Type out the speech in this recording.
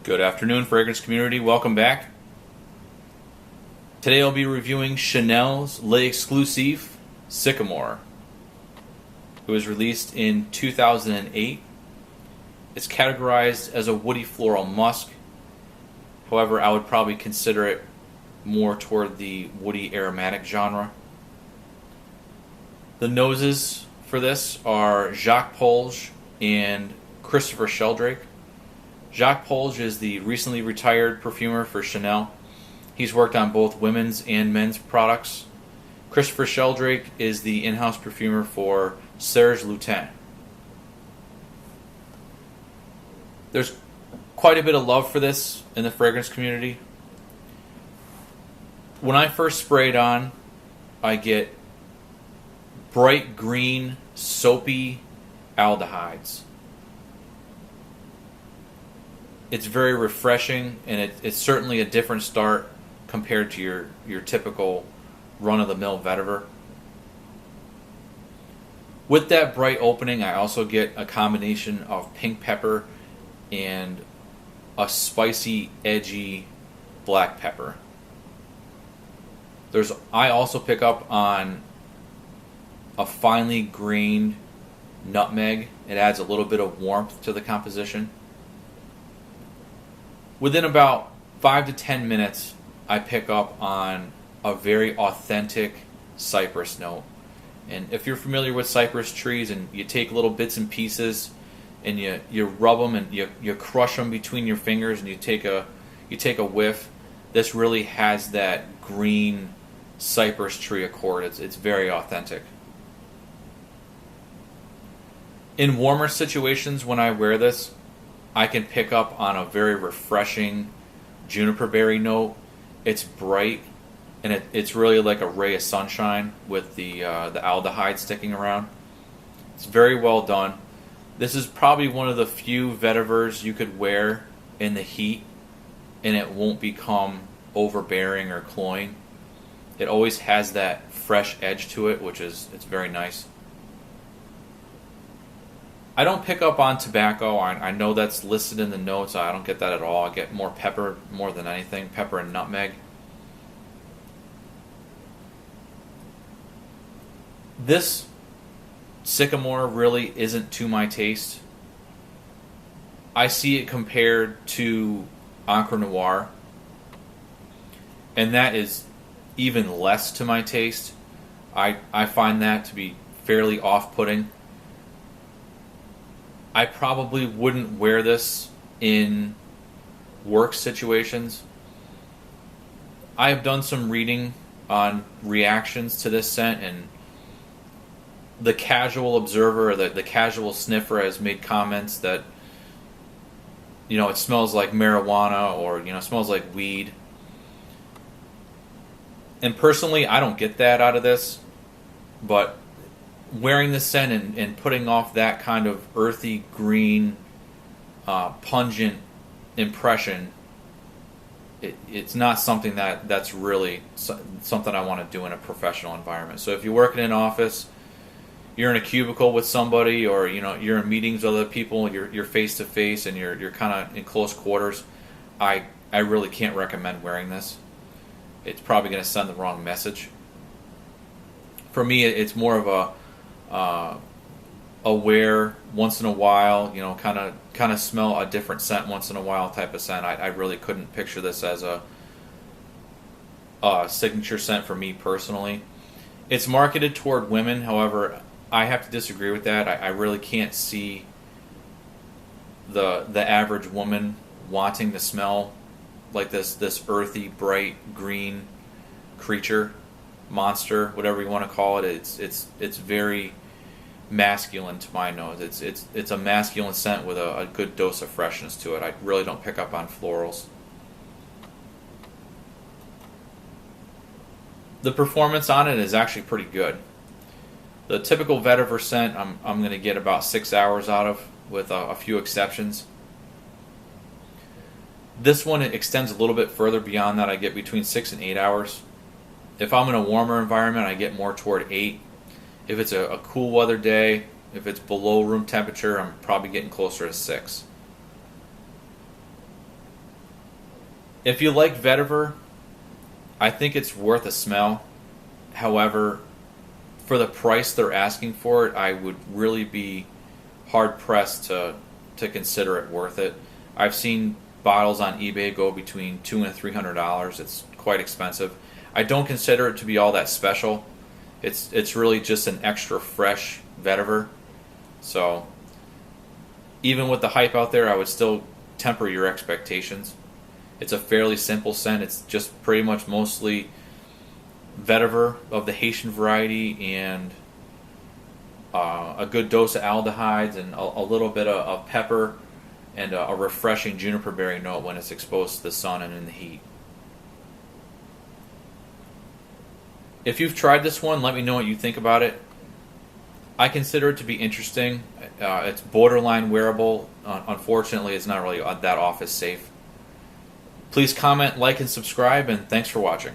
Good afternoon, fragrance community. Welcome back. Today I'll be reviewing Chanel's L'Exclusif Sycomore. It was released in 2008. It's categorized as a woody floral musk. However, I would probably consider it more toward the woody aromatic genre. The noses for this are Jacques Polge and Christopher Sheldrake. Jacques Polge is the recently retired perfumer for Chanel. He's worked on both women's and men's products. Christopher Sheldrake is the in-house perfumer for Serge Lutens. There's quite a bit of love for this in the fragrance community. When I first spray it on, I get bright green, soapy aldehydes. It's very refreshing, and it's certainly a different start compared to your typical run-of-the-mill vetiver. With that bright opening, I also get a combination of pink pepper and a spicy, edgy black pepper. I also pick up on a finely grained nutmeg. It adds a little bit of warmth to the composition. Within about 5 to 10 minutes, I pick up on a very authentic cypress note. And if you're familiar with cypress trees and you take little bits and pieces and you rub them and you crush them between your fingers and you take a whiff, this really has that green cypress tree accord. It's very authentic. In warmer situations when I wear this, I can pick up on a very refreshing juniper berry note. It's bright, and it's really like a ray of sunshine with the aldehyde sticking around. It's very well done. This is probably one of the few vetivers you could wear in the heat, and it won't become overbearing or cloying. It always has that fresh edge to it, it's very nice. I don't pick up on tobacco. I know that's listed in the notes. I don't get that at all. I get more pepper more than anything. Pepper and nutmeg. This Sycomore really isn't to my taste. I see it compared to Encre Noire, and that is even less to my taste. I find that to be fairly off-putting. I probably wouldn't wear this in work situations. I have done some reading on reactions to this scent, and the casual observer or the casual sniffer has made comments that it smells like marijuana or it smells like weed. And personally, I don't get that out of this, but wearing this scent and putting off that kind of earthy green, pungent impression, it's not something that's really something I want to do in a professional environment. So if you work in an office, you're in a cubicle with somebody, or you're in meetings with other people, you're face to face and you're kind of in close quarters, I really can't recommend wearing this. It's probably going to send the wrong message. For me, it's more of a wear once in a while, kind of smell a different scent once in a while type of scent. I really couldn't picture this as a signature scent for me personally. It's marketed toward women, however, I have to disagree with that. I really can't see the average woman wanting to smell like this earthy, bright green creature, monster, whatever you want to call it. It's very masculine to my nose. It's a masculine scent with a good dose of freshness to it. I really don't pick up on florals. The performance on it is actually pretty good. The typical vetiver scent I'm going to get about 6 hours out of, with a few exceptions. This one, it extends a little bit further beyond that. I get between 6 and 8 hours. If I'm in a warmer environment, I get more toward 8. If it's a cool weather day, if it's below room temperature, I'm probably getting closer to 6. If you like vetiver, I think it's worth a smell. However, for the price they're asking for it, I would really be hard pressed to consider it worth it. I've seen bottles on eBay go between $200 and $300. It's quite expensive. I don't consider it to be all that special. It's really just an extra fresh vetiver. So even with the hype out there, I would still temper your expectations. It's a fairly simple scent. It's just pretty much mostly vetiver of the Haitian variety and a good dose of aldehydes and a little bit of pepper and a refreshing juniper berry note when it's exposed to the sun and in the heat. If you've tried this one, let me know what you think about it. I consider it to be interesting. It's borderline wearable. Unfortunately, it's not really that office safe. Please comment, like, and subscribe, and thanks for watching.